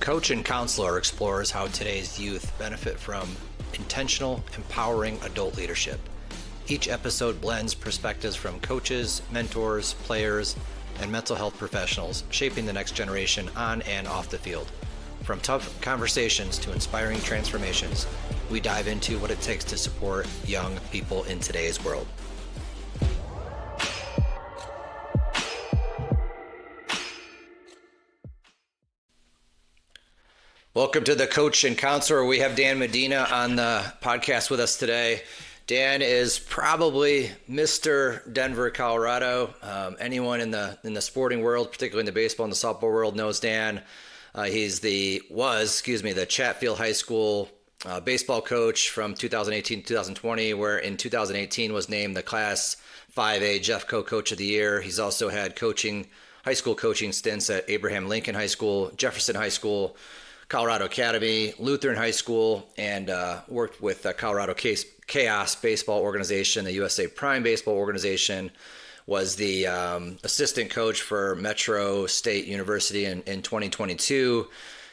Coach and Counselor explores how today's youth benefit from intentional, empowering adult leadership. Each episode blends perspectives from coaches, mentors, players, and mental health professionals, shaping the next generation on and off the field. From tough conversations to inspiring transformations, we dive into what it takes to support young people in today's world. Welcome to the Coach and Counselor. We have Dan Medina on the podcast with us today. Dan is probably Mr. Denver, Colorado. Anyone in the sporting world, particularly in the baseball and the softball world, knows Dan. He's the Chatfield High School baseball coach from 2018 to 2020, where in 2018 was named the Class 5A Jeffco Coach of the Year. He's also had high school coaching stints at Abraham Lincoln High School, Jefferson High School, Colorado Academy, Lutheran High School, and worked with the Colorado Chaos Baseball Organization, the USA Prime Baseball Organization, was the assistant coach for Metro State University in 2022.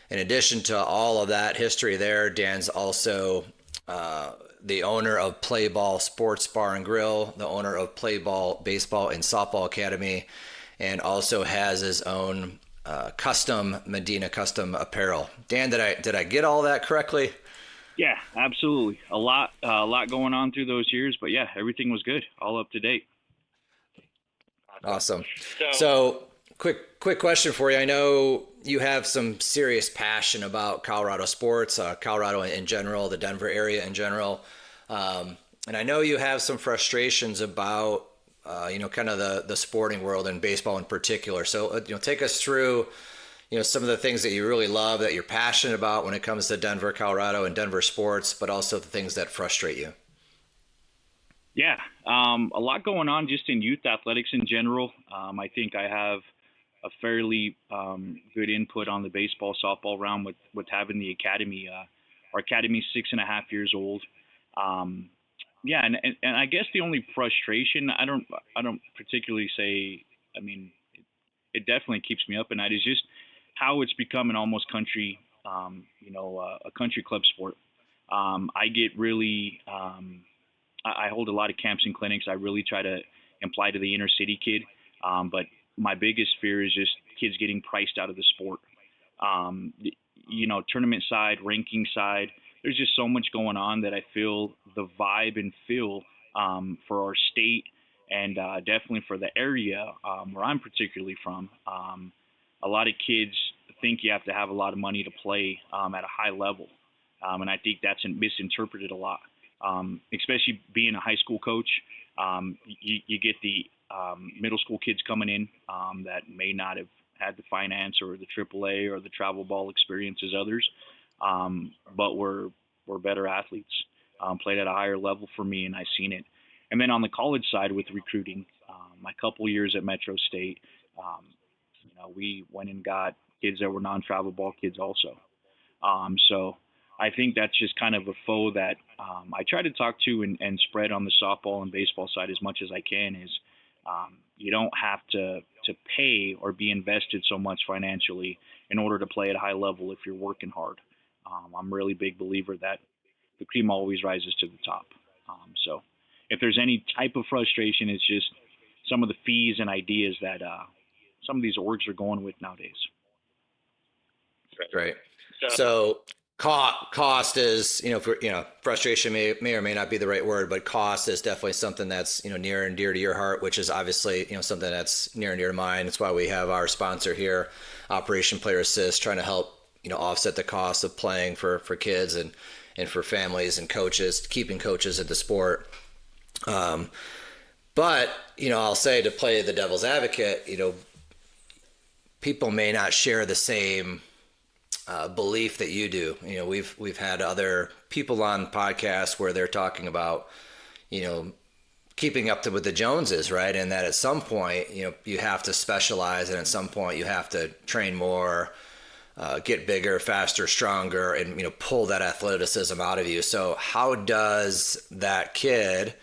In addition to all of that history there, Dan's also the owner of Play Ball Sports Bar and Grill, the owner of Play Ball Baseball and Softball Academy, and also has his own Medina custom apparel. Dan, did I get all that correctly? Yeah, absolutely. A lot going on through those years, but yeah, everything was good, all up to date. Awesome. So quick question for you. I know you have some serious passion about Colorado sports, Colorado in general, the Denver area in general. And I know you have some frustrations about kind of the sporting world and baseball in particular. So, take us through, some of the things that you really love, that you're passionate about when it comes to Denver, Colorado and Denver sports, but also the things that frustrate you. Yeah. A lot going on just in youth athletics in general. I think I have a fairly good input on the baseball, softball realm with having the academy. Our academy's 6.5 years old. Yeah, and I guess the only frustration, I don't particularly say, it definitely keeps me up at night, is just how it's become an almost country, a country club sport. I get really, I hold a lot of camps and clinics. I really try to imply to the inner city kid, but my biggest fear is just kids getting priced out of the sport. Tournament side, ranking side, there's just so much going on that I feel the vibe and feel for our state and definitely for the area where I'm particularly from. A lot of kids think you have to have a lot of money to play at a high level. And I think that's misinterpreted a lot, especially being a high school coach. You get the middle school kids coming in that may not have had the finance or the AAA or the travel ball experience as others. But we're better athletes, played at a higher level for me, and I've seen it. And then on the college side with recruiting, my couple years at Metro State, we went and got kids that were non-travel ball kids also. So I think that's just kind of a foe that I try to talk to and spread on the softball and baseball side as much as I can is you don't have to pay or be invested so much financially in order to play at a high level if you're working hard. I'm a really big believer that the cream always rises to the top. So if there's any type of frustration, it's just some of the fees and ideas that some of these orgs are going with nowadays. Right. So cost is, frustration may or may not be the right word, but cost is definitely something that's, near and dear to your heart, which is obviously, something that's near and dear to mine. That's why we have our sponsor here, Operation Player Assist, trying to help, offset the cost of playing for kids and for families and coaches, keeping coaches at the sport. But, I'll say, to play the devil's advocate, people may not share the same belief that you do. We've had other people on podcasts where they're talking about, keeping up with the Joneses, right? And that at some point, you have to specialize, and at some point you have to train more, get bigger, faster, stronger, and pull that athleticism out of you. So how does that kid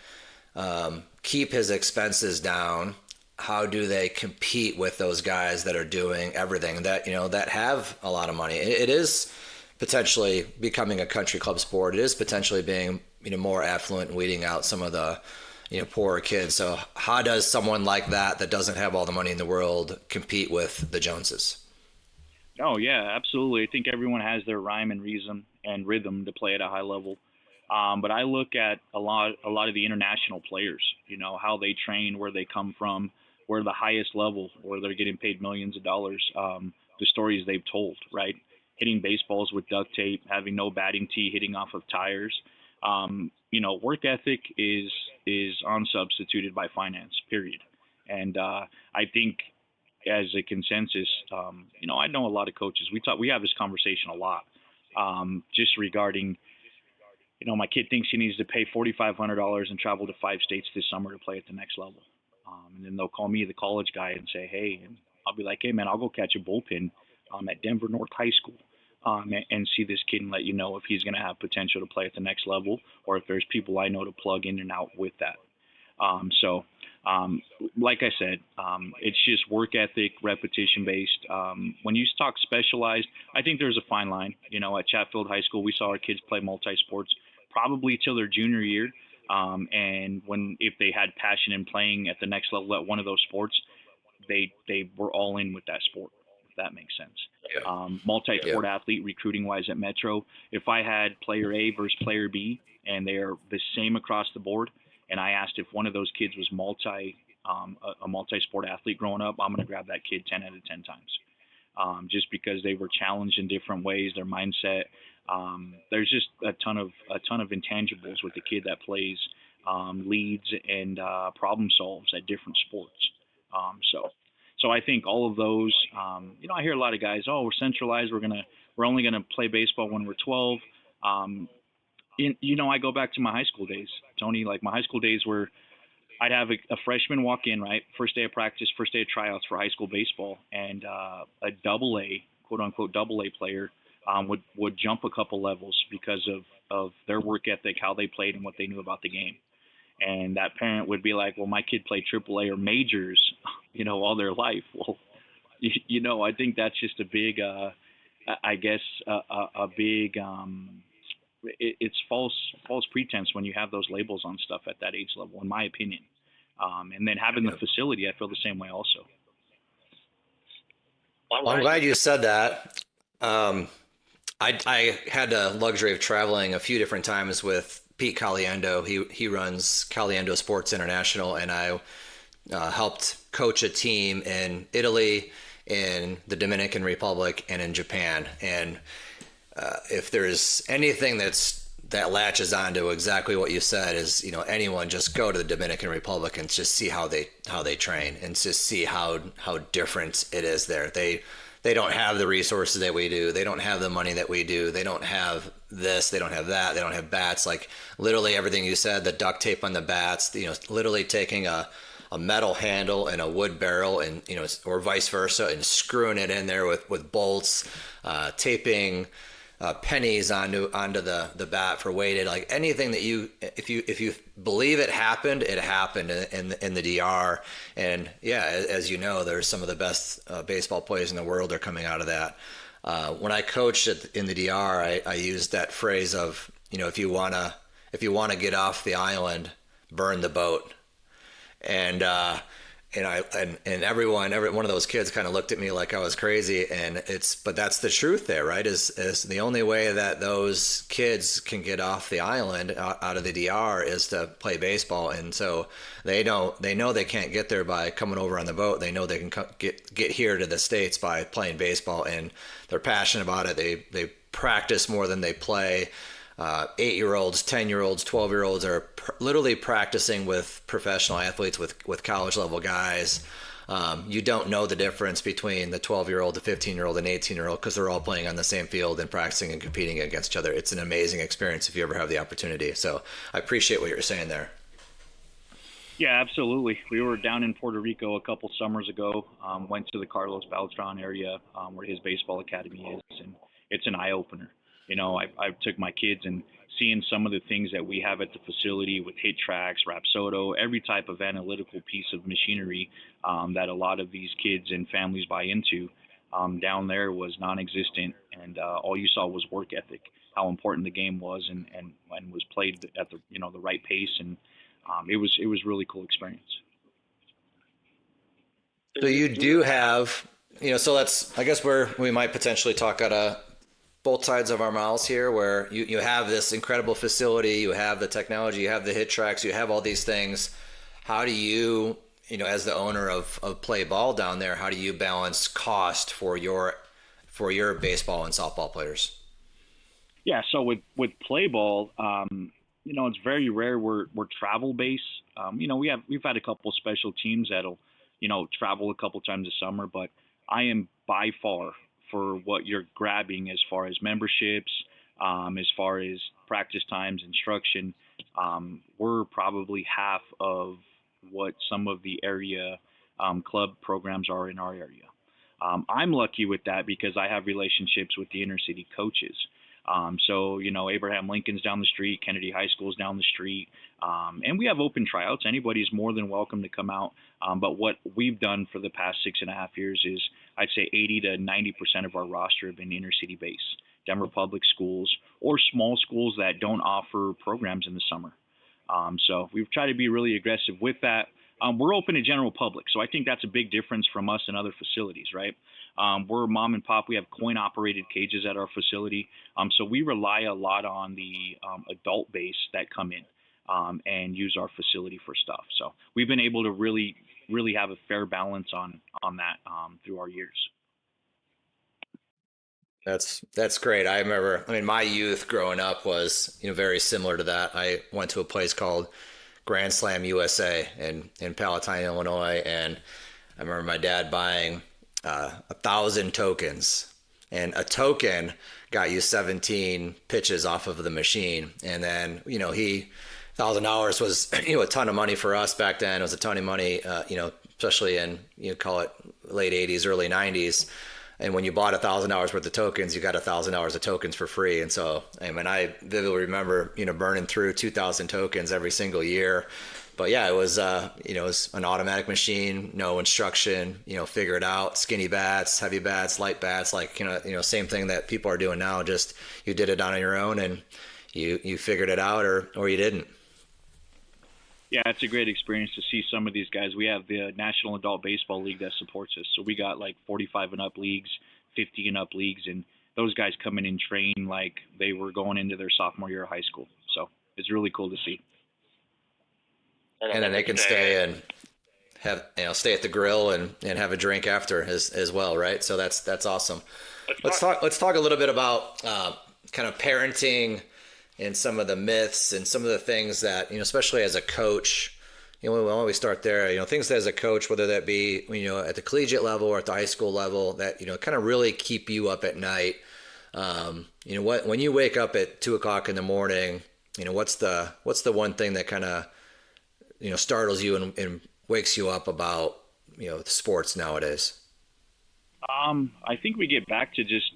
keep his expenses down how do they compete with those guys that are doing everything that, that have a lot of money? It is potentially becoming a country club sport. It is potentially being, more affluent and weeding out some of the, poorer kids. So how does someone like that doesn't have all the money in the world compete with the Joneses? Oh yeah, absolutely. I think everyone has their rhyme and reason and rhythm to play at a high level. But I look at a lot of the international players. How they train, where they come from, where the highest level, where they're getting paid millions of dollars. The stories they've told, right? Hitting baseballs with duct tape, having no batting tee, hitting off of tires. Work ethic is unsubstituted by finance. Period. And I think as a consensus, I know a lot of coaches. We have this conversation a lot, just regarding, my kid thinks he needs to pay $4,500 and travel to 5 states this summer to play at the next level. And then they'll call me the college guy and say, hey, and I'll be like, hey man, I'll go catch a bullpen at Denver North High School, and see this kid and let you know if he's going to have potential to play at the next level, or if there's people I know to plug in and out with that. So, like I said, it's just work ethic, repetition based. When you talk specialized, I think there's a fine line. At Chatfield High School, we saw our kids play multi sports probably till their junior year. And if they had passion in playing at the next level at one of those sports, they were all in with that sport, if that makes sense. Yeah. Multi-sport athlete recruiting wise at Metro, if I had player A versus player B and they are the same across the board, and I asked if one of those kids was a multi-sport athlete growing up, I'm going to grab that kid 10 out of 10 times, just because they were challenged in different ways, their mindset. There's just a ton of intangibles with the kid that plays, leads, and problem solves at different sports. So I think all of those. I hear a lot of guys, oh, we're centralized. We're only gonna play baseball when we're 12. I go back to my high school days, Tony. Like my high school days where I'd have a freshman walk in, right, first day of practice, first day of tryouts for high school baseball, and a double A, quote unquote double A player would jump a couple levels because of their work ethic, how they played, and what they knew about the game. And that parent would be like, well, my kid played triple A or majors, all their life. Well, I think that's just a big, I guess, a big, it's false pretense when you have those labels on stuff at that age level, in my opinion. And then having the facility, I feel the same way also. Well, I'm glad you said that. I had the luxury of traveling a few different times with Pete Caliendo. He runs Caliendo Sports International, and I helped coach a team in Italy, in the Dominican Republic, and in Japan. And if there's anything that latches onto exactly what you said, is anyone just go to the Dominican Republic and just see how they train, and just see how different it is there. They don't have the resources that we do. They don't have the money that we do. They don't have this. They don't have that. They don't have bats. Like literally everything you said, the duct tape on the bats, literally taking a metal handle and a wood barrel, and, or vice versa, and screwing it in there with bolts, taping pennies onto the bat for weighted, like anything that if you believe it happened in the DR. And yeah, as you know, there's some of the best baseball players in the world are coming out of that. When I coached in the DR, I used that phrase of, if you wanna get off the island, burn the boat. And every one of those kids kind of looked at me like I was crazy, but that's the truth there, right? Is the only way that those kids can get off the island out of the DR is to play baseball. And so they know they can't get there by coming over on the boat. They know they can get here to the States by playing baseball, and they're passionate about it. They practice more than they play. 8-year-olds, 10-year-olds, 12-year-olds are literally practicing with professional athletes, with college level guys. You don't know the difference between the 12-year-old, the 15-year-old, and 18-year-old, because they're all playing on the same field and practicing and competing against each other. It's an amazing experience if you ever have the opportunity. So I appreciate what you're saying there. Yeah, absolutely. We were down in Puerto Rico a couple summers ago, went to the Carlos Beltran area, where his baseball academy is, and it's an eye-opener. I took my kids and seeing some of the things that we have at the facility with hit tracks, Rapsodo, every type of analytical piece of machinery that a lot of these kids and families buy into, down there was non-existent, and all you saw was work ethic, how important the game was, and was played at the right pace, and it was really cool experience. So you do have, so that's, I guess where we might potentially talk out of both sides of our mouths here, where you have this incredible facility, you have the technology, you have the hit tracks, you have all these things. How do you, as the owner of Play Ball down there, how do you balance cost for your baseball and softball players? Yeah, so with play ball, it's very rare we're travel based. We've had a couple special teams that'll, travel a couple times a summer, but I am by far for what you're grabbing as far as memberships, as far as practice times, instruction. We're probably half of what some of the area club programs are in our area. I'm lucky with that because I have relationships with the inner city coaches. So, Abraham Lincoln's down the street, Kennedy High School's down the street, and we have open tryouts. Anybody's more than welcome to come out. But what we've done for the past 6.5 years is I'd say 80 to 90% of our roster have been inner city based, Denver public schools or small schools that don't offer programs in the summer. So we've tried to be really aggressive with that. We're open to general public, so I think that's a big difference from us and other facilities, right? We're mom and pop. We have coin-operated cages at our facility, so we rely a lot on the adult base that come in and use our facility for stuff. So we've been able to really, really have a fair balance on that through our years. That's great. I remember, my youth growing up was, very similar to that. I went to a place called Grand Slam USA in Palatine, Illinois, and I remember my dad buying 1,000 tokens, and a token got you 17 pitches off of the machine, and then $1,000 was a ton of money for us back then. It was a ton of money, especially in call it late '80s, early '90s. And when you bought $1,000 worth of tokens, you got $1,000 of tokens for free. And so, I vividly remember, burning through 2,000 tokens every single year. But yeah, it was an automatic machine, no instruction, figure it out, skinny bats, heavy bats, light bats, same thing that people are doing now. Just you did it on your own and you figured it out or you didn't. Yeah, it's a great experience to see some of these guys. We have the National Adult Baseball League that supports us. So we got like 45 and up leagues, 50 and up leagues, and those guys come in and train like they were going into their sophomore year of high school. So it's really cool to see. And then they can stay and have stay at the grill and have a drink after as well, right? So that's awesome. Let's talk a little bit about kind of parenting and some of the myths and some of the things that especially as a coach, we always start there. Things that as a coach, whether that be at the collegiate level or at the high school level, that kind of really keep you up at night. When you wake up at 2:00 in the morning, what's the one thing that kind of startles you and wakes you up about sports nowadays? I think we get back to just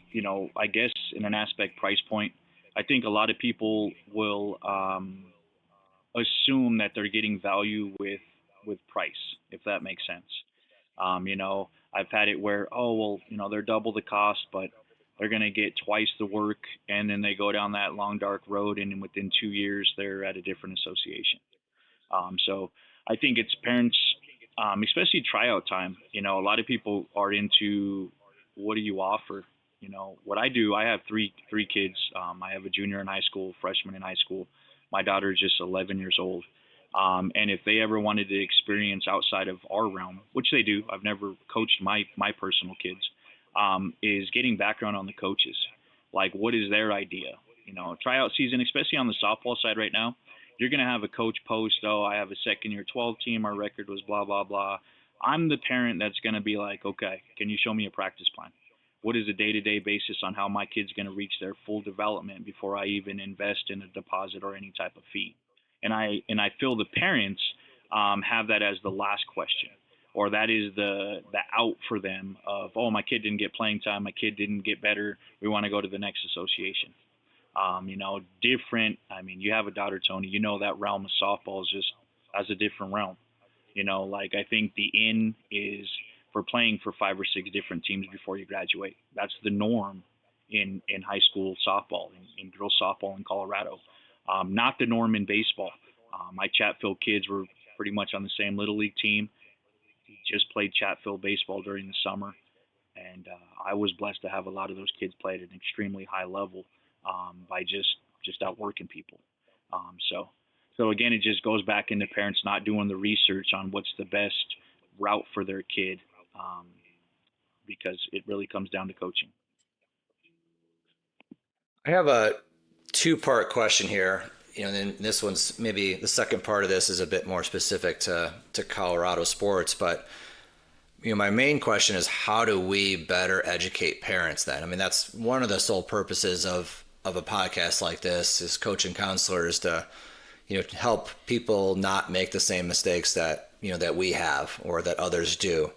I guess in an aspect price point. I think a lot of people will assume that they're getting value with price, if that makes sense. I've had it where they're double the cost, but they're going to get twice the work, and then they go down that long dark road, and within 2 years they're at a different association. So I think it's parents, especially tryout time. A lot of people are into what do you offer. What I do, I have three kids. I have a junior in high school, freshman in high school. My daughter is just 11 years old. And if they ever wanted to experience outside of our realm, which they do, I've never coached my personal kids, is getting background on the coaches. Like, what is their idea? Tryout season, especially on the softball side right now, you're going to have a coach post, I have a second year 12 team. Our record was blah, blah, blah. I'm the parent that's going to be like, okay, can you show me a practice plan? What is a day-to-day basis on how my kid's going to reach their full development before I even invest in a deposit or any type of fee? And I feel the parents have that as the last question, or that is the out for them of, my kid didn't get playing time, my kid didn't get better, we want to go to the next association. Different. I mean, you have a daughter, Tony. You know that realm of softball is just as a different realm. Like I think the in is for playing for 5 or 6 different teams before you graduate. That's the norm in high school softball, in girls softball in Colorado. Not the norm in baseball. My Chatfield kids were pretty much on the same little league team. He just played Chatfield baseball during the summer, and I was blessed to have a lot of those kids play at an extremely high level by just outworking people. So again, it just goes back into parents not doing the research on what's the best route for their kid, um, because it really comes down to coaching. I have a two-part question here. And then this one's maybe the second part of this is a bit more specific to Colorado sports, but my main question is how do we better educate parents then? I mean, that's one of the sole purposes of a podcast like this is coaching counselors to, to help people not make the same mistakes that, that we have or that others do.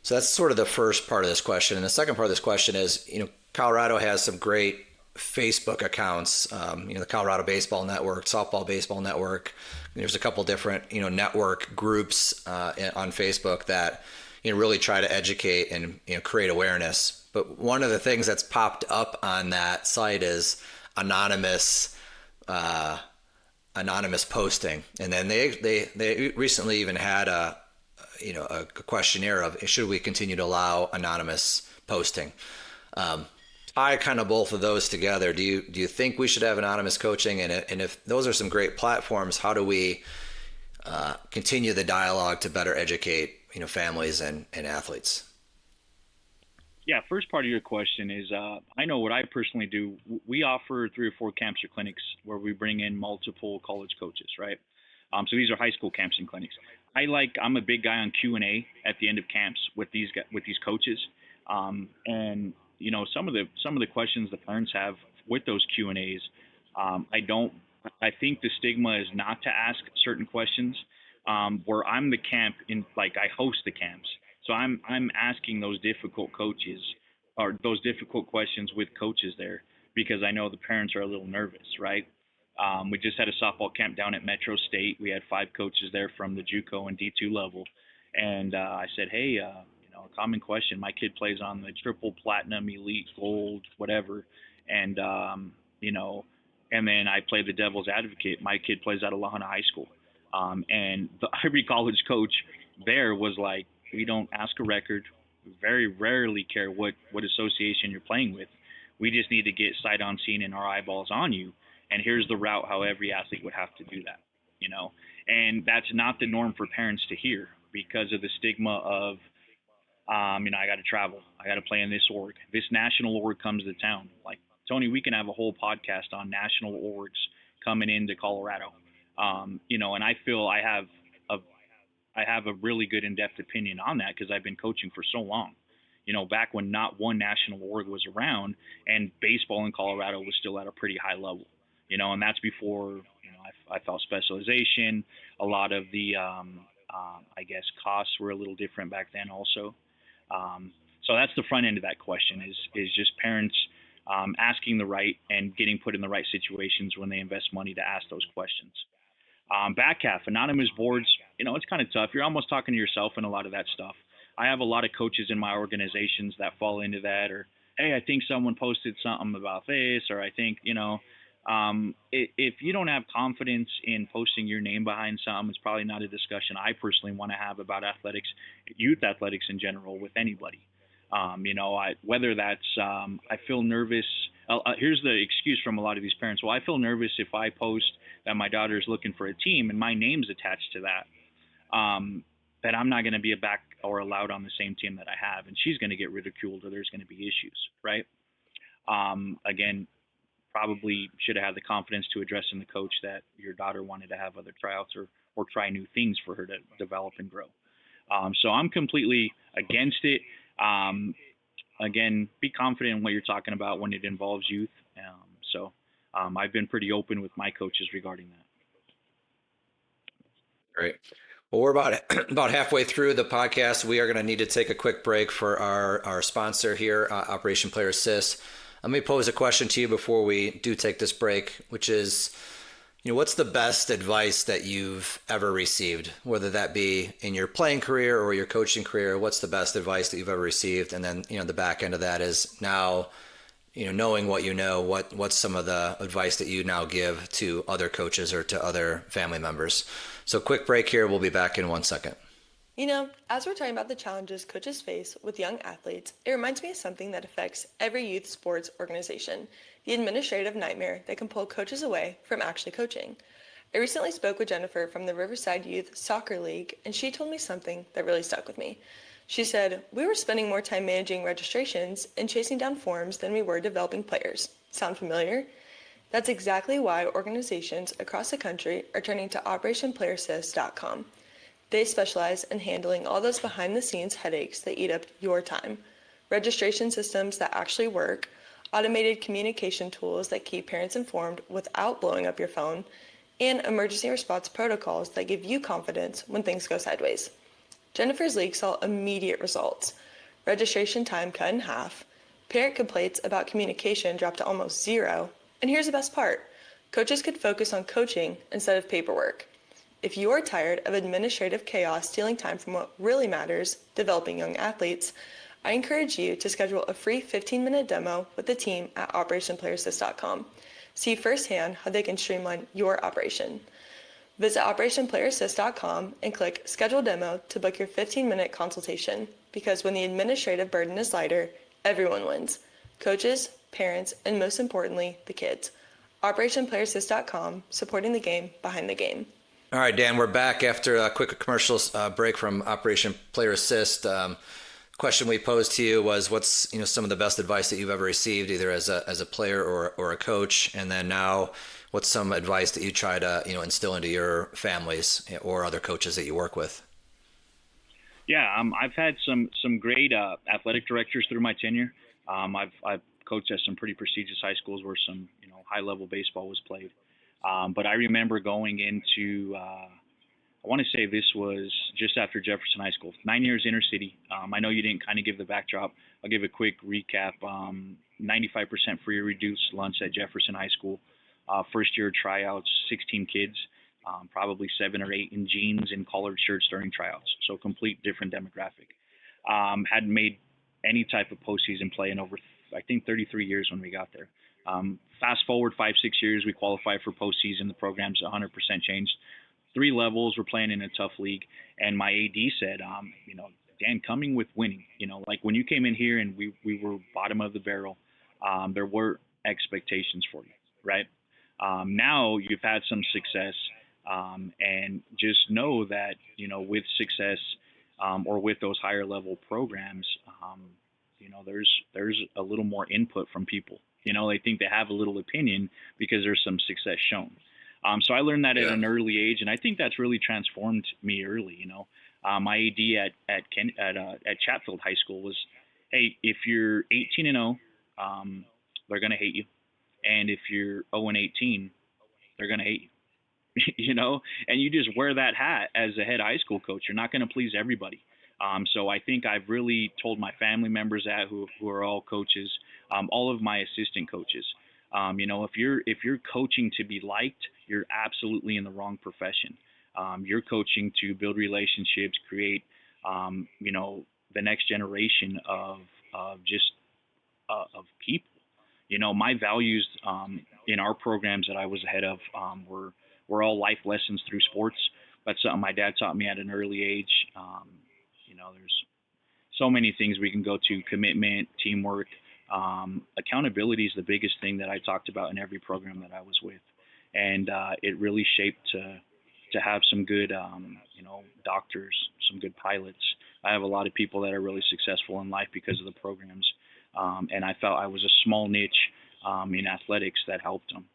So that's sort of the first part of this question. And the second part of this question is, Colorado has some great Facebook accounts, the Colorado Baseball Network, Softball Baseball Network. There's a couple different, network groups on Facebook that, really try to educate and, create awareness. But one of the things that's popped up on that site is anonymous posting. And then they recently even had a questionnaire of should we continue to allow anonymous posting. Tie kind of both of those together. Do you think we should have anonymous coaching? And if those are some great platforms, how do we continue the dialogue to better educate families and athletes? Yeah, first part of your question is I know what I personally do. We offer 3 or 4 camps or clinics where we bring in multiple college coaches, right? So these are high school camps and clinics. I'm a big guy on Q&A at the end of camps with these coaches, and some of the questions the parents have with those Q&As. I think the stigma is not to ask certain questions. Where I'm the camp I host the camps, so I'm asking those difficult coaches or those difficult questions with coaches there because I know the parents are a little nervous, right? We just had a softball camp down at Metro State. We had 5 coaches there from the JUCO and D2 level, and I said, hey, a common question. My kid plays on the triple platinum, elite, gold, whatever, and and then I play the devil's advocate. My kid plays at Lahana High School. And the Ivy College coach there was like, we don't ask a record. We very rarely care what association you're playing with. We just need to get sight on scene and our eyeballs on you. And here's the route how every athlete would have to do that, And that's not the norm for parents to hear because of the stigma of, I got to travel. I got to play in this org. This national org comes to town. Like, Tony, we can have a whole podcast on national orgs coming into Colorado. And I feel I have a really good in-depth opinion on that because I've been coaching for so long. Back when not one national org was around and baseball in Colorado was still at a pretty high level. And that's before I felt specialization. A lot of the I guess costs were a little different back then also. So that's the front end of that question is just parents asking the right and getting put in the right situations when they invest money to ask those questions. Back half, anonymous boards, it's kind of tough. You're almost talking to yourself and a lot of that stuff. I have a lot of coaches in my organizations that fall into that, or, hey, I think someone posted something about this, or I think, if you don't have confidence in posting your name behind something, it's probably not a discussion I personally want to have about athletics, youth athletics in general, with anybody. Whether that's, I feel nervous. Here's the excuse from a lot of these parents. Well, I feel nervous if I post that my daughter is looking for a team and my name's attached to that, that I'm not going to be a back or allowed on the same team that I have, and she's going to get ridiculed or there's going to be issues, right? Again, probably should have had the confidence to address in the coach that your daughter wanted to have other tryouts or try new things for her to develop and grow. So I'm completely against it. Again, be confident in what you're talking about when it involves youth. I've been pretty open with my coaches regarding that. Great. Well, we're about halfway through the podcast. We are going to need to take a quick break for our sponsor here, Operation Player Assist. Let me pose a question to you before we do take this break, which is, what's the best advice that you've ever received, whether that be in your playing career or your coaching career? What's the best advice that you've ever received? And then, the back end of that is now, knowing what you know, what's some of the advice that you now give to other coaches or to other family members? So quick break here. We'll be back in 1 second. As we're talking about the challenges coaches face with young athletes, it reminds me of something that affects every youth sports organization, the administrative nightmare that can pull coaches away from actually coaching. I recently spoke with Jennifer from the Riverside Youth Soccer League, and she told me something that really stuck with me. She said, "We were spending more time managing registrations and chasing down forms than we were developing players." Sound familiar? That's exactly why organizations across the country are turning to OperationPlayerAssist.com. They specialize in handling all those behind-the-scenes headaches that eat up your time. Registration systems that actually work, automated communication tools that keep parents informed without blowing up your phone, and emergency response protocols that give you confidence when things go sideways. Jennifer's league saw immediate results. Registration time cut in half, parent complaints about communication dropped to almost zero, and here's the best part: coaches could focus on coaching instead of paperwork. If you are tired of administrative chaos stealing time from what really matters, developing young athletes, I encourage you to schedule a free 15-minute demo with the team at OperationPlayerAssist.com. See firsthand how they can streamline your operation. Visit OperationPlayerAssist.com and click Schedule Demo to book your 15-minute consultation, because when the administrative burden is lighter, everyone wins. Coaches, parents, and most importantly, the kids. OperationPlayerAssist.com, supporting the game behind the game. All right, Dan, we're back after a quick commercial break from Operation Player Assist. Question we posed to you was, what's some of the best advice that you've ever received, either as a player or a coach, and then now, what's some advice that you try to instill into your families or other coaches that you work with? Yeah, I've had some great athletic directors through my tenure. I've coached at some pretty prestigious high schools where some high level baseball was played. But I remember going into, I want to say this was just after Jefferson High School, 9 years inner city. I know you didn't kind of give the backdrop. I'll give a quick recap. 95% free or reduced lunch at Jefferson High School. First year tryouts, 16 kids, probably 7 or 8 in jeans and collared shirts during tryouts. So complete different demographic. Hadn't made any type of postseason play in over, I think, 33 years when we got there. Fast forward 5-6 years, we qualified for postseason. The program's 100% changed. 3 levels, we're playing in a tough league. And my AD said, Dan, coming with winning, like when you came in here and we were bottom of the barrel, there were expectations for you, right? Now you've had some success, and just know that, with success, or with those higher level programs, there's a little more input from people. They think they have a little opinion because there's some success shown. So I learned that at an early age, and I think that's really transformed me early. My AD at Chatfield High School was, hey, if you're 18-0, they're gonna hate you, and if you're 0-18, they're gonna hate you. And you just wear that hat as a head high school coach. You're not gonna please everybody. So I think I've really told my family members that who are all coaches, all of my assistant coaches. If you're coaching to be liked, you're absolutely in the wrong profession. You're coaching to build relationships, create, the next generation of people. My values in our programs that I was ahead of were all life lessons through sports. That's something my dad taught me at an early age. There's so many things we can go to: commitment, teamwork. Accountability is the biggest thing that I talked about in every program that I was with. And it really shaped to have some good, doctors, some good pilots. I have a lot of people that are really successful in life because of the programs. And I felt I was a small niche in athletics that helped them.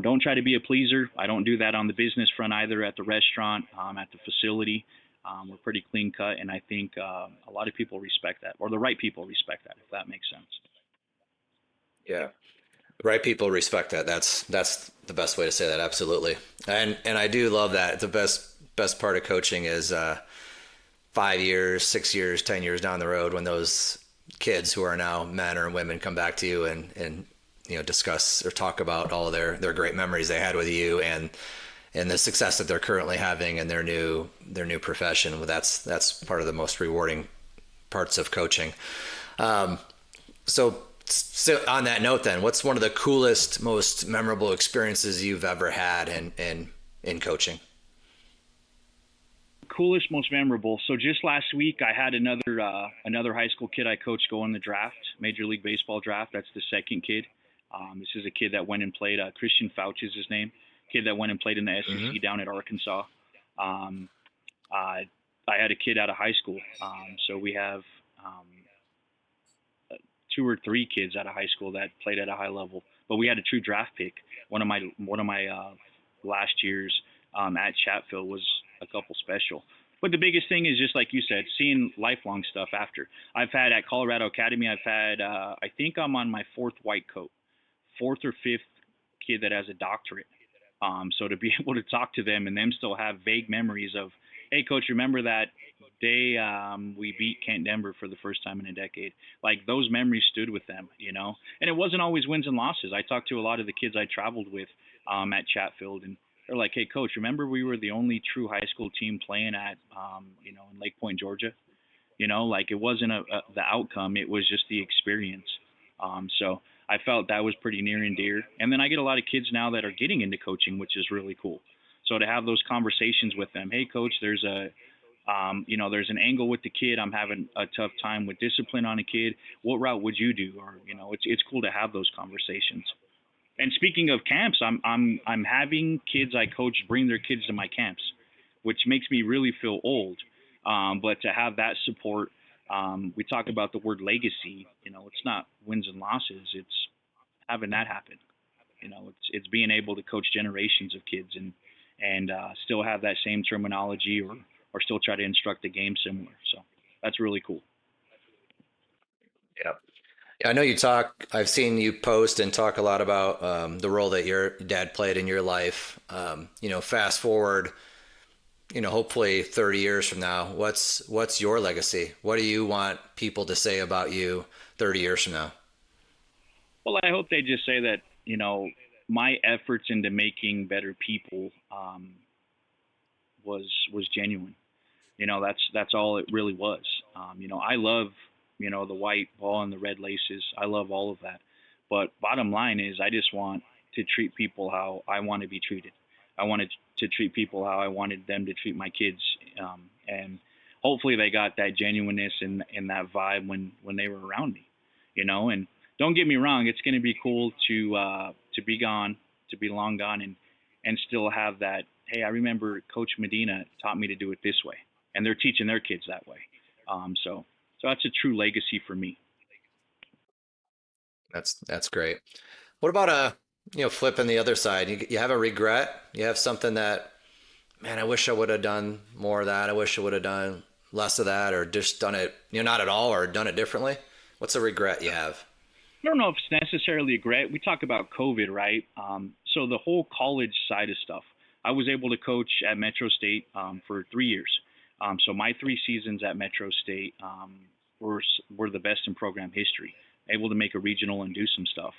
Don't try to be a pleaser. I don't do that on the business front either, at the restaurant, at the facility. We're pretty clean cut, and I think a lot of people respect that, or the right people respect that, if that makes sense. Yeah. The right people respect that. That's the best way to say that. Absolutely. And I do love that. The best part of coaching is 5 years, 6 years, 10 years down the road, when those kids who are now men or women come back to you and discuss or talk about all of their great memories they had with you and the success that they're currently having in their new profession. Well, that's part of the most rewarding parts of coaching. So on that note, then, what's one of the coolest, most memorable experiences you've ever had in coaching? Coolest, most memorable. So just last week, I had another high school kid I coached go in the draft, Major League Baseball draft. That's the second kid. This is a kid that went and played. Christian Fouch is his name. Kid that went and played in the Mm-hmm. SEC down at Arkansas. Um, I I had a kid out of high school. So we have um, two or three kids out of high school that played at a high level. But we had a true draft pick. One of my last years at Chatfield was a couple special. But the biggest thing is just like you said, seeing lifelong stuff after. I've had at Colorado Academy. I've had I think I'm on my fourth white coat, fourth or fifth kid that has a doctorate. So to be able to talk to them and them still have vague memories of, hey, coach, remember that day we beat Kent Denver for the first time in a decade? Like those memories stood with them, you know. And it wasn't always wins and losses. I talked to a lot of the kids I traveled with at Chatfield, and they're like, hey, coach, remember we were the only true high school team playing at, in Lake Point, Georgia. Like it wasn't the outcome; it was just the experience. So I felt that was pretty near and dear. And then I get a lot of kids now that are getting into coaching, which is really cool. So to have those conversations with them, hey, coach, there's an angle with the kid. I'm having a tough time with discipline on a kid. What route would you do? Or it's cool to have those conversations. And speaking of camps, I'm having kids I coach bring their kids to my camps, which makes me really feel old. But to have that support, we talk about the word legacy. It's not wins and losses. It's having that happen. It's being able to coach generations of kids and still have that same terminology or still try to instruct the game similar. So that's really cool. Yeah. Yeah, I know you talk. I've seen you post and talk a lot about the role that your dad played in your life. Fast forward, hopefully 30 years from now, what's your legacy? What do you want people to say about you 30 years from now? Well, I hope they just say that my efforts into making better people was genuine. That's all it really was. I love the white ball and the red laces. I love all of that. But bottom line is, I just want to treat people how I want to be treated. I wanted to treat people how I wanted them to treat my kids, and hopefully they got that genuineness and that vibe when they were around me. And don't get me wrong, it's going to be cool to be gone, to be long gone, and still have that. Hey, I remember Coach Medina taught me to do it this way, and they're teaching their kids that way. So that's a true legacy for me. That's great. What about flipping the other side? You have a regret? You have something that, man, I wish I would have done more of that. I wish I would have done less of that, or just done it, not at all, or done it differently. What's a regret you have? I don't know if it's necessarily a regret. We talk about COVID, right? So the whole college side of stuff. I was able to coach at Metro State for 3 years. So my 3 seasons at Metro State were the best in program history. Able to make a regional and do some stuff.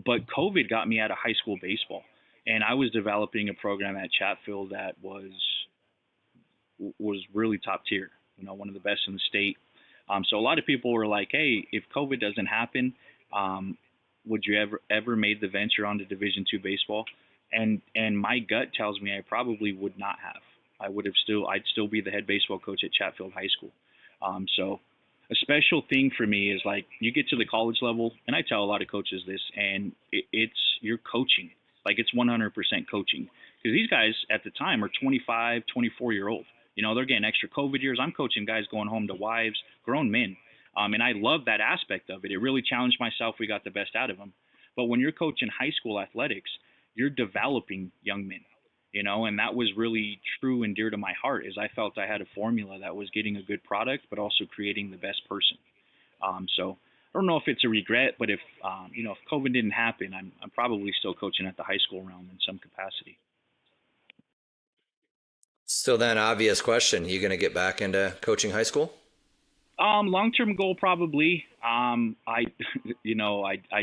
But COVID got me out of high school baseball, and I was developing a program at Chatfield that was really top tier. One of the best in the state. So a lot of people were like, "Hey, if COVID doesn't happen, would you ever made the venture onto Division II baseball?" And my gut tells me I probably would not have. I'd still be the head baseball coach at Chatfield High School. So a special thing for me is like you get to the college level, and I tell a lot of coaches this, and it's you're coaching, like it's 100% coaching, because these guys at the time are 25, 24-year old. They're getting extra COVID years. I'm coaching guys going home to wives, grown men. And I love that aspect of it. It really challenged myself. We got the best out of them. But when you're coaching high school athletics, you're developing young men, and that was really true and dear to my heart, is I felt I had a formula that was getting a good product, but also creating the best person. So I don't know if it's a regret, but if COVID didn't happen, I'm probably still coaching at the high school realm in some capacity. So then, obvious question: you going to get back into coaching high school? Long-term goal probably. I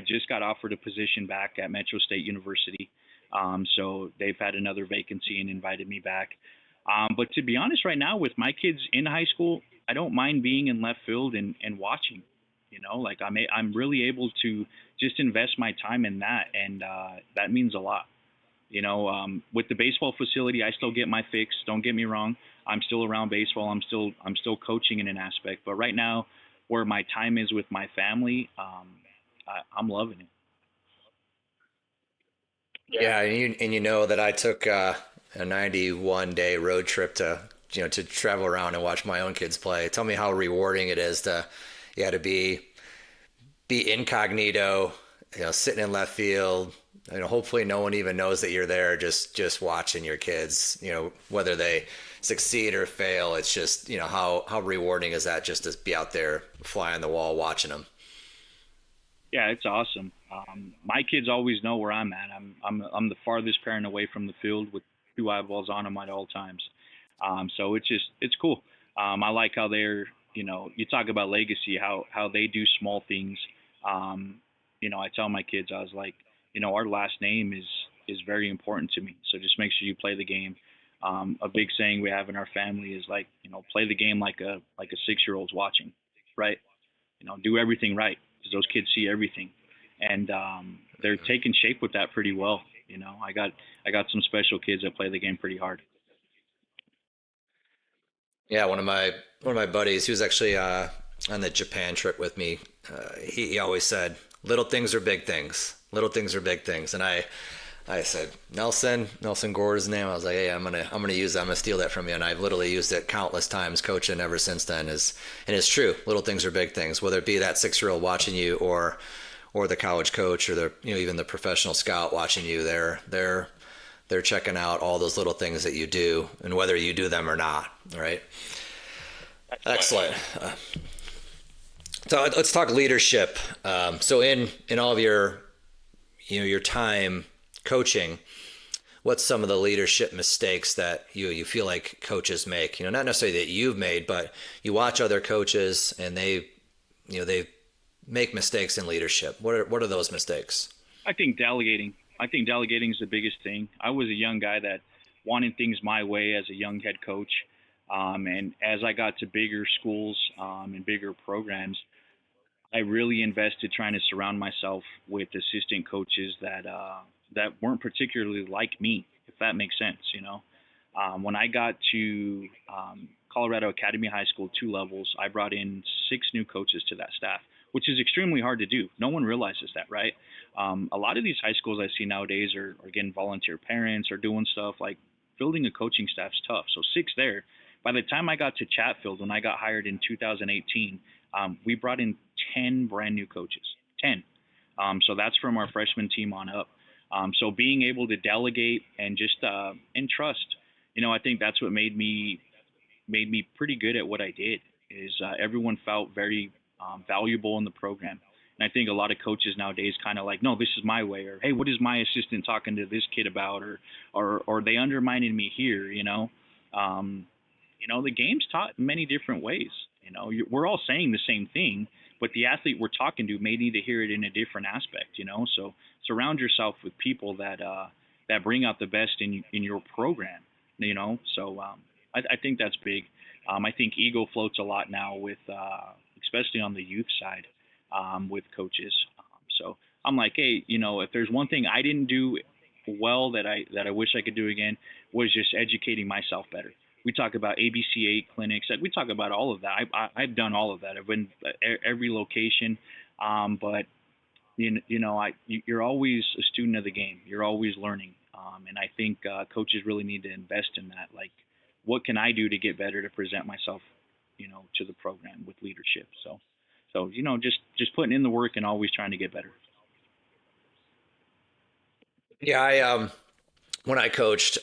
just got offered a position back at Metro State University. So they've had another vacancy and invited me back. But to be honest, right now with my kids in high school, I don't mind being in left field and watching. Like I'm really able to just invest my time in that, and that means a lot. With the baseball facility, I still get my fix. Don't get me wrong. I'm still around baseball. I'm still coaching in an aspect. But right now, where my time is with my family, I'm loving it. Yeah, and you know that I took a 91-day road trip to to travel around and watch my own kids play. Tell me how rewarding it is to to be incognito, sitting in left field. Hopefully no one even knows that you're there. Just watching your kids. Whether they succeed or fail. It's just how rewarding is that just to be out there, fly on the wall, watching them. Yeah, it's awesome. My kids always know where I'm at. I'm the farthest parent away from the field with two eyeballs on them at all times. So it's cool. I like how you talk about legacy, how they do small things. I tell my kids, I was like, our last name is very important to me. So just make sure you play the game. A big saying we have in our family is like, play the game like a 6-year-old's watching, right? Do everything right because those kids see everything, and they're taking shape with that pretty well. I got some special kids that play the game pretty hard. Yeah, one of my buddies, he was actually on the Japan trip with me. He always said, "Little things are big things. Little things are big things." And I said, Nelson Gore's name. I was like, "Hey, I'm gonna use that. I'm gonna steal that from you." And I've literally used it countless times coaching ever since then. And it's true. Little things are big things. Whether it be that 6-year-old watching you or the college coach or the even the professional scout watching you, they're checking out all those little things that you do and whether you do them or not, right? Excellent. So let's talk leadership. So in all of your your time coaching, what's some of the leadership mistakes that you feel like coaches make? Not necessarily that you've made, but you watch other coaches and they make mistakes in leadership. What are those mistakes? I think delegating. I think delegating is the biggest thing. I was a young guy that wanted things my way as a young head coach. And as I got to bigger schools and bigger programs, I really invested trying to surround myself with assistant coaches that weren't particularly like me, if that makes sense. When I got to Colorado Academy High School 2 levels, I brought in 6 new coaches to that staff, which is extremely hard to do. No one realizes that, right? A lot of these high schools I see nowadays are getting volunteer parents or doing stuff like building a coaching staff's tough. So 6 there. By the time I got to Chatfield, when I got hired in 2018, we brought in 10 brand new coaches, 10. So that's from our freshman team on up. So being able to delegate and just and trust, I think that's what made me pretty good at what I did. Is everyone felt very valuable in the program. And I think a lot of coaches nowadays kind of like, no, this is my way, or hey, what is my assistant talking to this kid about, or they undermining me here, the game's taught in many different ways. We're all saying the same thing, but the athlete we're talking to may need to hear it in a different aspect. So surround yourself with people that bring out the best in your program. So I think that's big. I think ego floats a lot now with, especially on the youth side, with coaches. So I'm like, hey, if there's one thing I didn't do well that I wish I could do again, was just educating myself better. We talk about ABCA clinics. We talk about all of that. I've done all of that. I've been every location, but you're always a student of the game. You're always learning, and I think coaches really need to invest in that. Like, what can I do to get better to present myself, to the program with leadership? So just putting in the work and always trying to get better. Yeah, I when I coached,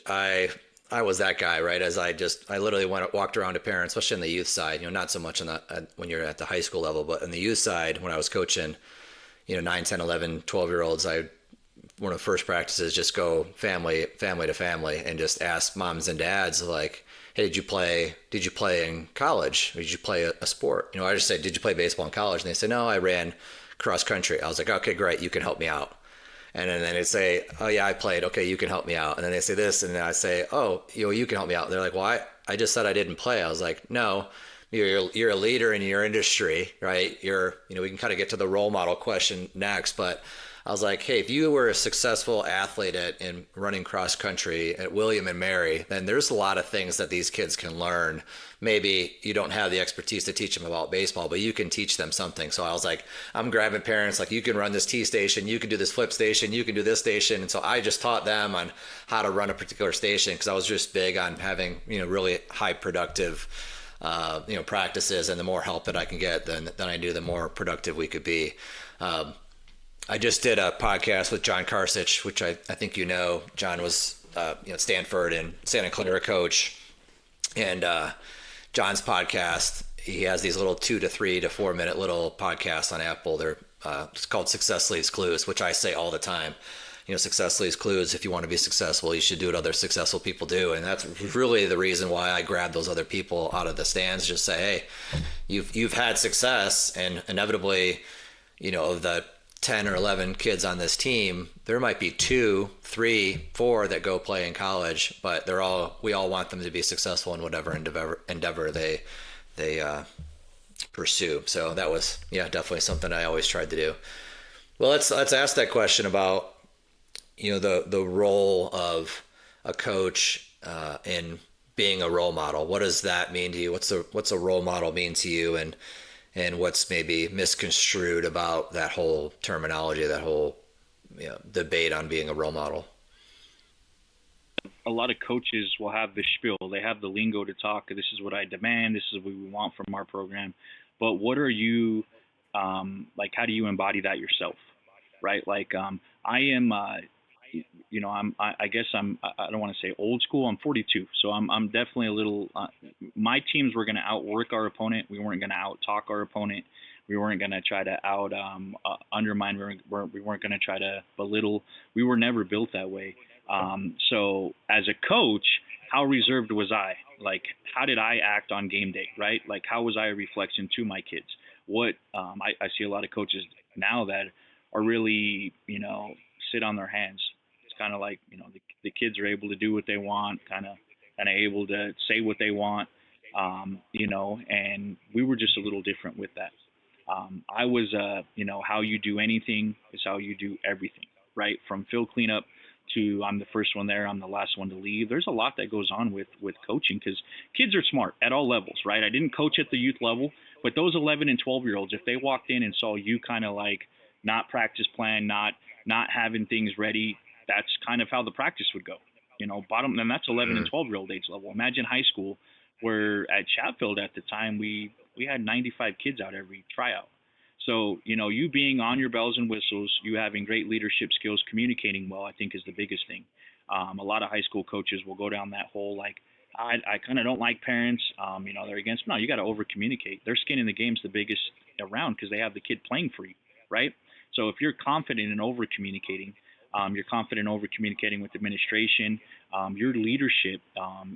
I was that guy, right? As I literally walked around to parents, especially on the youth side, not so much on when you're at the high school level, but on the youth side, when I was coaching, 9, 10, 11, 12-year-olds, one of the first practices, just go family to family and just ask moms and dads, like, hey, did you play in college? Or did you play a sport? I just say, did you play baseball in college? And they say, no, I ran cross country. I was like, okay, great. You can help me out. And then they say, oh yeah, I played. Okay, you can help me out. And then they say this, and then I say, oh, you can help me out. And they're like, well, I just said I didn't play. I was like, no, you're a leader in your industry, right? We can kind of get to the role model question next, but I was like, hey, if you were a successful athlete in running cross country at William and Mary, then there's a lot of things that these kids can learn. Maybe you don't have the expertise to teach them about baseball, but you can teach them something. So I was like, I'm grabbing parents, like, you can run this T station, you can do this flip station, you can do this station. And so I just taught them on how to run a particular station, because I was just big on having, really high productive practices, and the more help that I can get, than I do, the more productive we could be. I just did a podcast with John Karsich, which I think John was Stanford and Santa Clara coach, and John's podcast, he has these little 2 to 3 to 4 minute little podcasts on Apple. They're it's called Success Leaves Clues, which I say all the time. Success leaves clues. If you want to be successful, you should do what other successful people do. And that's really the reason why I grab those other people out of the stands. Just say, hey, you've had success, and inevitably, of the 10 or 11 kids on this team, there might be 2, 3, 4 that go play in college, but we all want them to be successful in whatever endeavor they pursue. So that was, definitely something I always tried to do. Well, let's ask that question about the role of a coach in being a role model. What does that mean to you? What's a role model mean to you, and what's maybe misconstrued about that whole terminology, that whole debate on being a role model? A lot of coaches will have this spiel. They have the lingo to talk. This is what I demand. This is what we want from our program. But what are you like? How do you embody that yourself? Right? Like I am. I guess I don't want to say old school. I'm 42, so I'm definitely a little. My teams were going to outwork our opponent. We weren't going to out-talk our opponent. We weren't going to try to undermine. We weren't going to try to belittle. We were never built that way. So as a coach, how reserved was I? Like, how did I act on game day? Right? Like, how was I a reflection to my kids? What I see a lot of coaches now that are really sit on their hands. Kind of like the kids are able to do what they want, kind of able to say what they want, and we were just a little different with that. I was how you do anything is how you do everything, right? From field cleanup to I'm the first one there, I'm the last one to leave. There's a lot that goes on with coaching, because kids are smart at all levels, right? I didn't coach at the youth level, but those 11 and 12-year-olds, if they walked in and saw you kind of like not practice plan, not having things ready, that's kind of how the practice would go, and that's 11 and 12-year-old age level. Imagine high school, where at Chatfield at the time, we had 95 kids out every tryout. So, you being on your bells and whistles, you having great leadership skills, communicating well, I think is the biggest thing. A lot of high school coaches will go down that whole, like, I kind of don't like parents, they're against. No, you got to over communicate. Their skin in the game's the biggest around, because they have the kid playing for you, right? So if you're confident in over communicating, you're confident over communicating with administration, your leadership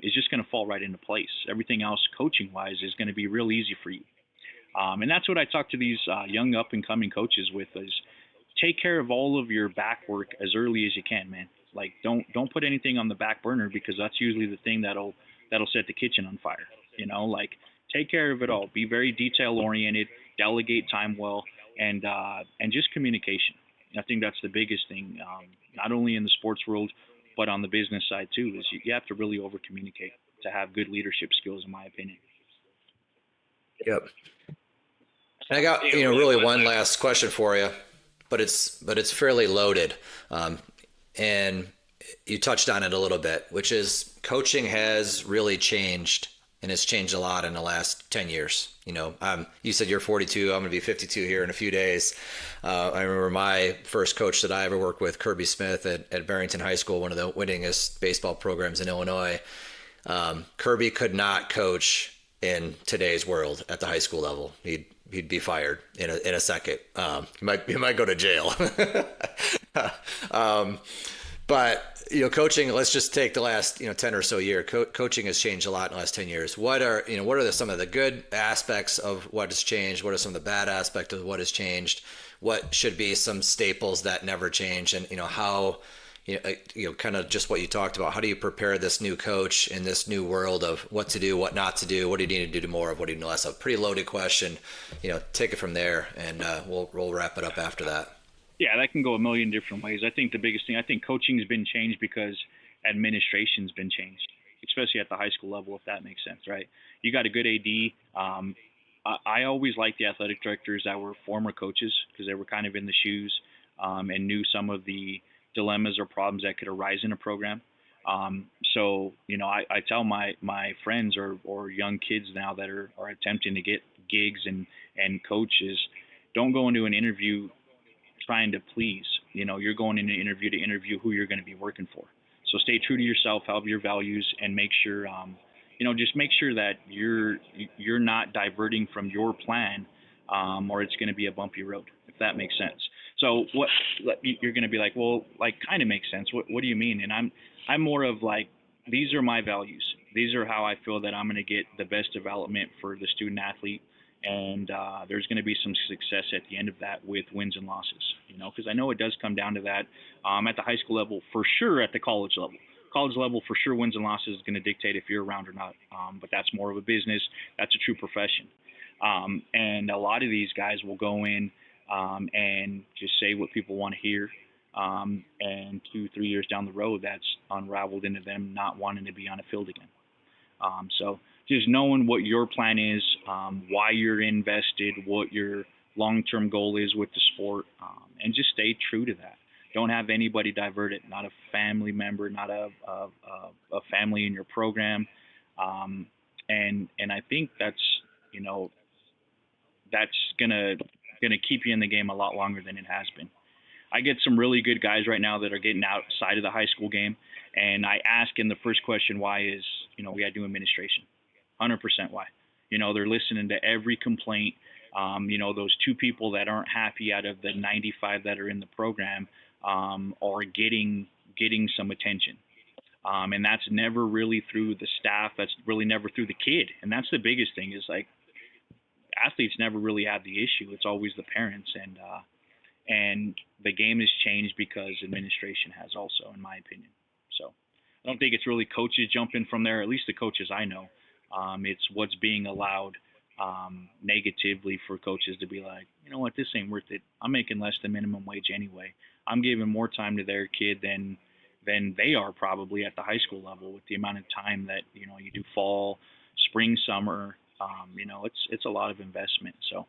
is just going to fall right into place. Everything else coaching-wise is going to be real easy for you. And that's what I talk to these young up-and-coming coaches with, is take care of all of your back work as early as you can, man. Like, don't put anything on the back burner, because that's usually the thing that'll set the kitchen on fire. Like, take care of it all. Be very detail-oriented, delegate time well, and just communication. I think that's the biggest thing, not only in the sports world, but on the business side too, is you have to really over communicate to have good leadership skills, in my opinion. Yep. And I got, really one last question for you, but it's fairly loaded. And you touched on it a little bit, which is coaching has really changed, and it's changed a lot in the last 10 years. You said you're 42. I'm going to be 52 here in a few days. I remember my first coach that I ever worked with, Kirby Smith at Barrington High School, one of the winningest baseball programs in Illinois. Kirby could not coach in today's world at the high school level. He'd be fired in a second. He might go to jail. But, coaching, let's just take the last, 10 or so year. Coaching has changed a lot in the last 10 years. What are some of the good aspects of what has changed? What are some of the bad aspects of what has changed? What should be some staples that never change? And, how, kind of just what you talked about, how do you prepare this new coach in this new world of what to do, what not to do? What do you need to do more of? What do you need less of? Pretty loaded question. Take it from there, and we'll wrap it up after that. Yeah, that can go a million different ways. I think the biggest thing, I think coaching's been changed because administration's been changed, especially at the high school level, if that makes sense, right? You got a good AD. I always liked the athletic directors that were former coaches because they were kind of in the shoes and knew some of the dilemmas or problems that could arise in a program. So, I tell my friends or young kids now that are attempting to get gigs and coaches, don't go into an interview trying to please. You're going in an interview to interview who you're going to be working for. So stay true to yourself, have your values, and make sure, just make sure that you're not diverting from your plan, or it's going to be a bumpy road, if that makes sense. So what you're going to be like, well, like kind of makes sense. What do you mean? And I'm more of like, these are my values. These are how I feel that I'm going to get the best development for the student athlete. And there's going to be some success at the end of that with wins and losses, because I know it does come down to that at the high school level, for sure, at the college level. College level, for sure, wins and losses is going to dictate if you're around or not. But that's more of a business. That's a true profession. And a lot of these guys will go in and just say what people want to hear. And 2-3 years down the road, that's unraveled into them not wanting to be on a field again. So just knowing what your plan is, why you're invested, what your long-term goal is with the sport, and just stay true to that. Don't have anybody divert it, not a family member, not a family in your program. And I think that's gonna keep you in the game a lot longer than it has been. I get some really good guys right now that are getting outside of the high school game, and I ask in the first question why is, we got to do administration. 100% why. They're listening to every complaint. Those 2 people that aren't happy out of the 95 that are in the program are getting some attention. And that's never really through the staff. That's really never through the kid. And that's the biggest thing is like athletes never really have the issue. It's always the parents. And the game has changed because administration has also, in my opinion. So I don't think it's really coaches jumping from there, at least the coaches I know. It's what's being allowed negatively for coaches to be like, you know what, this ain't worth it. I'm making less than minimum wage anyway. I'm giving more time to their kid than they are probably at the high school level with the amount of time that, you do fall, spring, summer. It's a lot of investment. So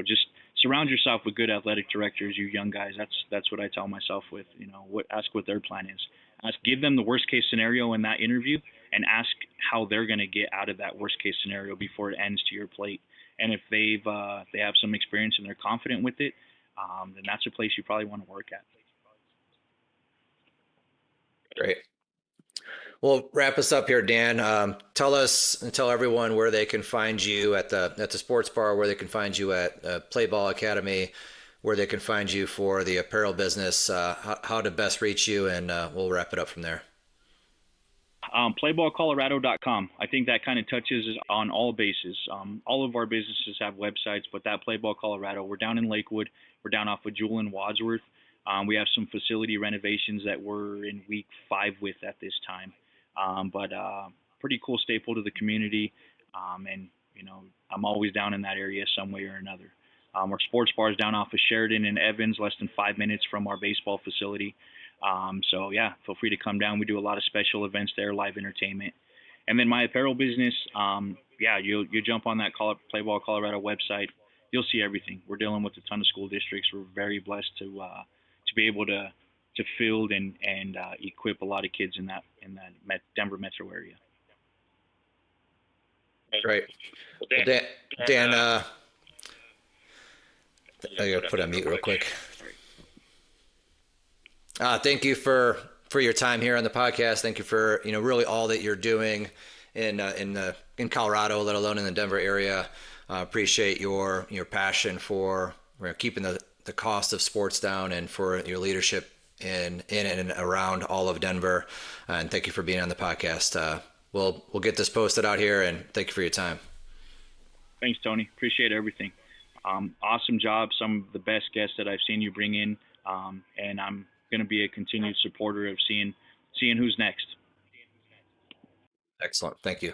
just surround yourself with good athletic directors, you young guys. That's what I tell myself with, ask what their plan is. Give them the worst case scenario in that interview and ask how they're going to get out of that worst case scenario before it ends to your plate. And if they have some experience and they're confident with it, then that's a place you probably want to work at. Great. Well, wrap us up here, Dan. Tell everyone where they can find you at the sports bar, where they can find you at Play Ball Academy, where they can find you for the apparel business, how to best reach you, and we'll wrap it up from there. Playballcolorado.com. I think that kind of touches on all bases. All of our businesses have websites, but that Playball Colorado, we're down in Lakewood. We're down off of Jewel and Wadsworth. We have some facility renovations that we're in week 5 with at this time. But pretty cool staple to the community. And, I'm always down in that area some way or another. Our sports bar is down off of Sheridan and Evans, less than 5 minutes from our baseball facility. So yeah, feel free to come down. We do a lot of special events there, live entertainment. And then my apparel business, you jump on that Play Ball Colorado website, you'll see everything. We're dealing with a ton of school districts. We're very blessed to be able to field and equip a lot of kids in that Denver metro area. Great. Well, Dan, I gotta put on mute real quick. Thank you for your time here on the podcast. Thank you for really all that you're doing in Colorado, let alone in the Denver area. Appreciate your passion for keeping the cost of sports down and for your leadership in and around all of Denver. And thank you for being on the podcast. We'll get this posted out here, and thank you for your time. Thanks, Tony. Appreciate everything. Awesome job. Some of the best guests that I've seen you bring in, and I'm going to be a continued supporter of seeing who's next. Excellent. Thank you.